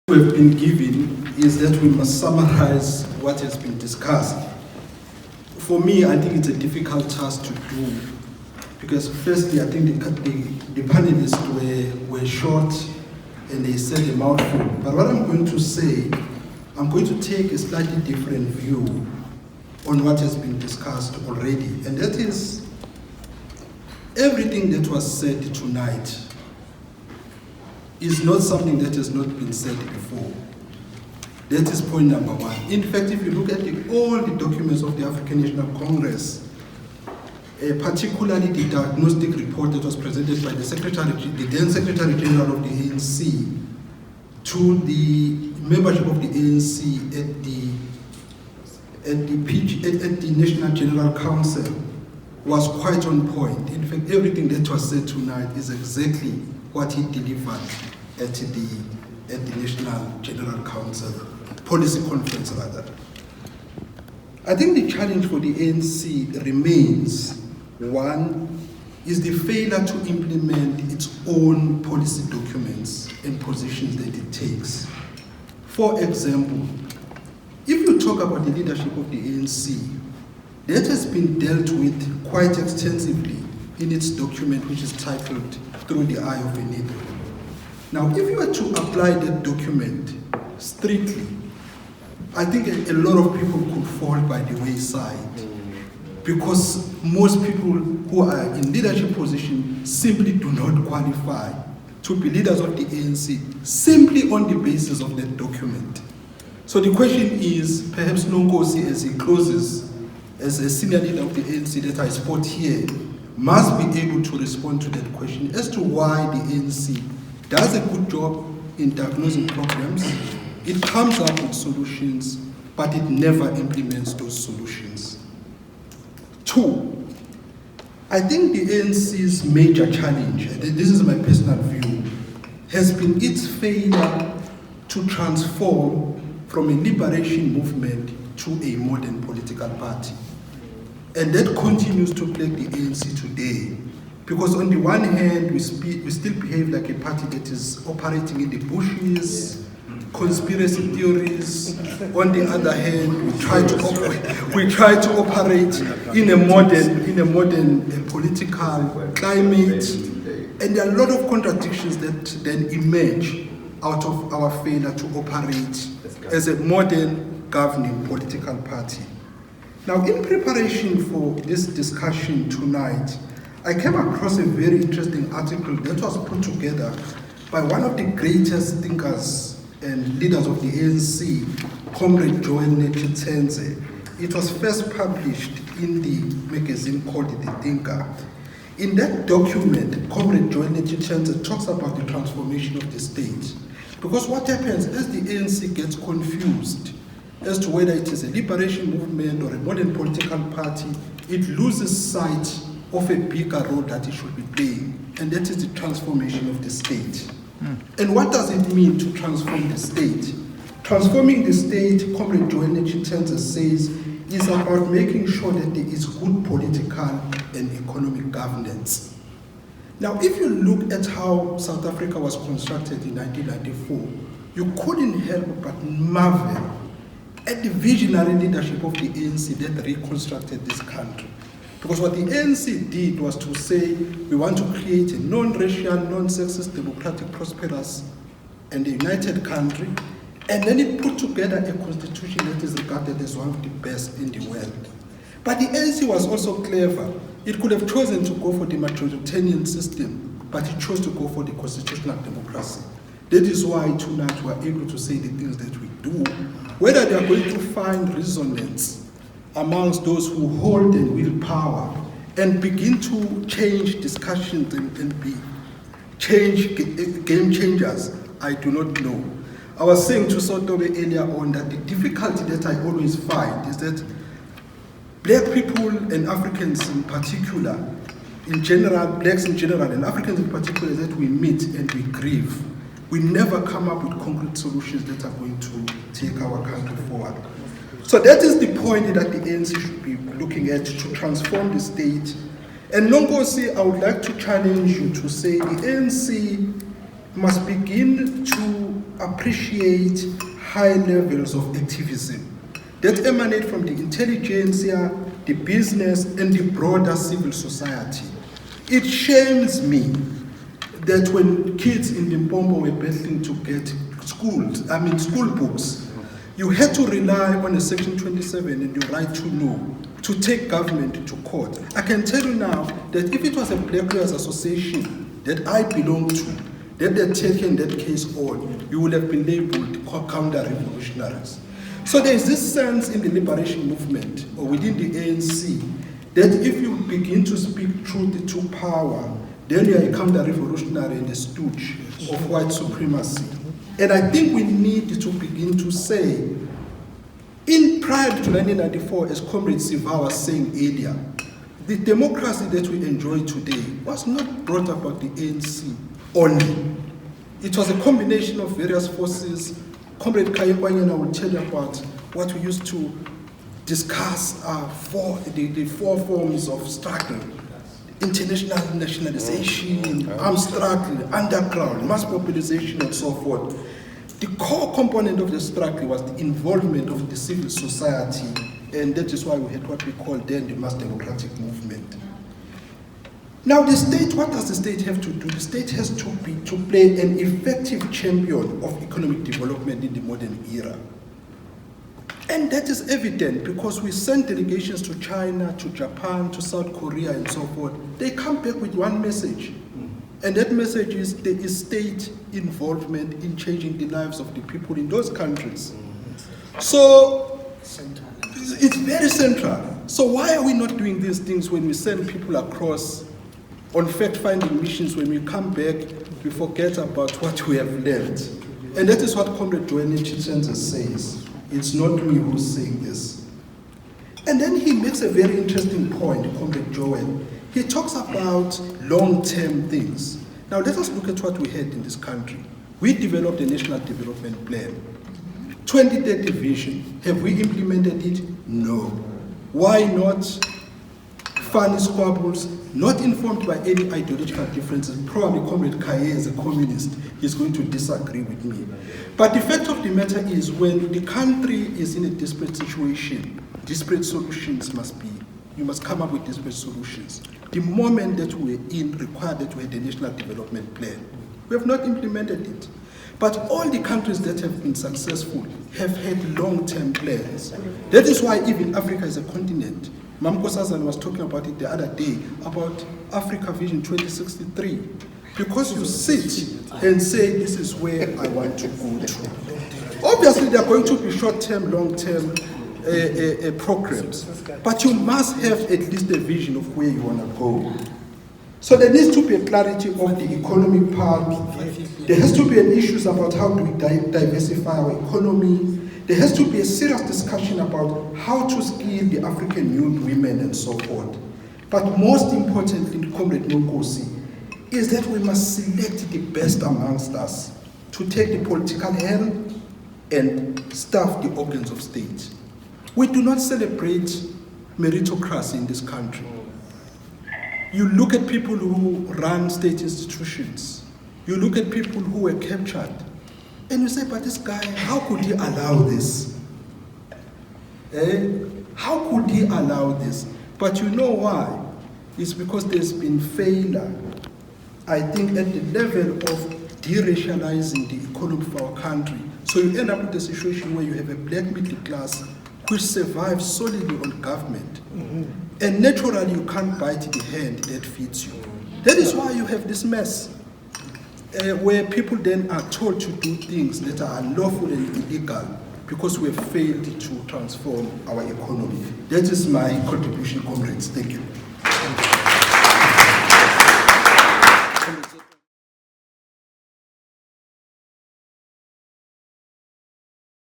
We have been given is that we must summarize what has been discussed. For me, I think it's a difficult task to do because firstly, I think the panelists were short and they said a mouthful. But what I'm going to say, I'm going to take a slightly different view on what has been discussed already. And that is everything that was said tonight is not something that has not been said before. That is point number one. In fact, if you look at all the documents of the African National Congress, particularly the diagnostic report that was presented by the then Secretary General of the ANC to the membership of the ANC at the National General Council was quite on point. In fact, everything that was said tonight is exactly what he delivered at the National General Council, policy conference rather. I think the challenge for the ANC remains, one, is the failure to implement its own policy documents and positions that it takes. For example, if you talk about the leadership of the ANC, that has been dealt with quite extensively in its document, which is titled Through the Eye of a Needle. Now, if you were to apply that document strictly, I think a lot of people could fall by the wayside because most people who are in leadership position simply do not qualify to be leaders of the ANC simply on the basis of that document. So the question is, perhaps Nonkosi, as he closes, as a senior leader of the ANC that I spot here, must be able to respond to that question as to why the ANC does a good job in diagnosing problems, it comes up with solutions, but it never implements those solutions. Two, I think the ANC's major challenge, and this is my personal view, has been its failure to transform from a liberation movement to a modern political party. And that continues to plague the ANC today. Because on the one hand, we still behave like a party that is operating in the bushes, conspiracy theories. On the other hand, we try to operate in a modern political climate. And there are a lot of contradictions that then emerge out of our failure to operate as a modern governing political party. Now, in preparation for this discussion tonight, I came across a very interesting article that was put together by one of the greatest thinkers and leaders of the ANC, Comrade Joel Netshitenzhe. It was first published in the magazine called The Thinker. In that document, Comrade Joel Netshitenzhe talks about the transformation of the state. Because what happens as the ANC gets confused as to whether it is a liberation movement or a modern political party, it loses sight of a bigger role that it should be playing, and that is the transformation of the state. And what does it mean to transform the state? Transforming the state, Comrade Joel Netshitenzhe says, is about making sure that there is good political and economic governance. Now, if you look at how South Africa was constructed in 1994, you couldn't help but marvel at the visionary leadership of the ANC that reconstructed this country. Because what the ANC did was to say, we want to create a non-racial, non-sexist, democratic, prosperous, and a united country. And then it put together a constitution that is regarded as one of the best in the world. But the ANC was also clever. It could have chosen to go for the majoritarian system, but it chose to go for the constitutional democracy. That is why tonight we are able to say the things that we do. Whether they are going to find resonance amongst those who hold and wield power and begin to change discussions and be game changers, I do not know. I was saying to Sotobe earlier on that the difficulty that I always find is that black people and Africans in particular, in general, blacks in general and Africans in particular, that we meet and we grieve. We never come up with concrete solutions that are going to take our country forward. So that is the point that the ANC should be looking at, to transform the state. And Nonkosi, I would like to challenge you to say the ANC must begin to appreciate high levels of activism that emanate from the intelligentsia, the business, and the broader civil society. It shames me that when kids in Limpopo were battling to get school books, you had to rely on a Section 27 and your right to know to take government to court. I can tell you now that if it was a Precarious association that I belong to, that they had taken that case on, you would have been labeled counter-revolutionaries. So there is this sense in the liberation movement or within the ANC that if you begin to speak truth to power, then you are a counter-revolutionary and a stooge of white supremacy. And I think we need to begin to say, prior to 1994, as Comrade Siva was saying earlier, the democracy that we enjoy today was not brought about the ANC only. It was a combination of various forces. Comrade Kayekwanyan will tell you about what we used to discuss the four forms of struggle: international nationalization, armed struggle, underground, mass mobilization, and so forth. The core component of the struggle was the involvement of the civil society, and that is why we had what we call then the mass democratic movement. Now the state, what does the state have to do? The state has to play an effective champion of economic development in the modern era. And that is evident because we send delegations to China, to Japan, to South Korea, and so forth. They come back with one message. And that message is there is state involvement in changing the lives of the people in those countries. So it's very central. So why are we not doing these things when we send people across on fact-finding missions? When we come back, we forget about what we have learned. And that is what Comrade Joanne Chichenza says. It's not me who's saying this. And then he makes a very interesting point, Comrade Joel. He talks about long-term things. Now let us look at what we had in this country. We developed a national development plan. 2030 vision. Have we implemented it? No. Why not? Funny squabbles, not informed by any ideological differences. Probably Comrade Kaye is a communist. He's going to disagree with me. But the fact of the matter is, when the country is in a desperate situation, desperate solutions must be, you must come up with desperate solutions. The moment that we're in required that we had a national development plan. We have not implemented it. But all the countries that have been successful have had long-term plans. That is why even Africa is a continent. Mamko Sazan was talking about it the other day, about Africa Vision 2063. Because you sit and say, this is where I want to go to. Obviously, there are going to be short-term, long-term programs, but you must have at least a vision of where you want to go. So there needs to be a clarity of the economic part. There has to be an issue about how do we diversify our economy. There has to be a serious discussion about how to skill the African youth, women, and so forth. But most importantly, Comrade Nkosi, is that we must select the best amongst us to take the political helm and staff the organs of state. We do not celebrate meritocracy in this country. You look at people who run state institutions. You look at people who were captured. And you say, but this guy, how could he allow this? How could he allow this? But you know why? It's because there's been failure, I think, at the level of deracializing the economy of our country. So you end up with a situation where you have a black middle class which survives solely on government. And naturally, you can't bite the hand that feeds you. That is why you have this mess, where people then are told to do things that are unlawful and illegal because we have failed to transform our economy. That is my contribution, comrades. Thank you.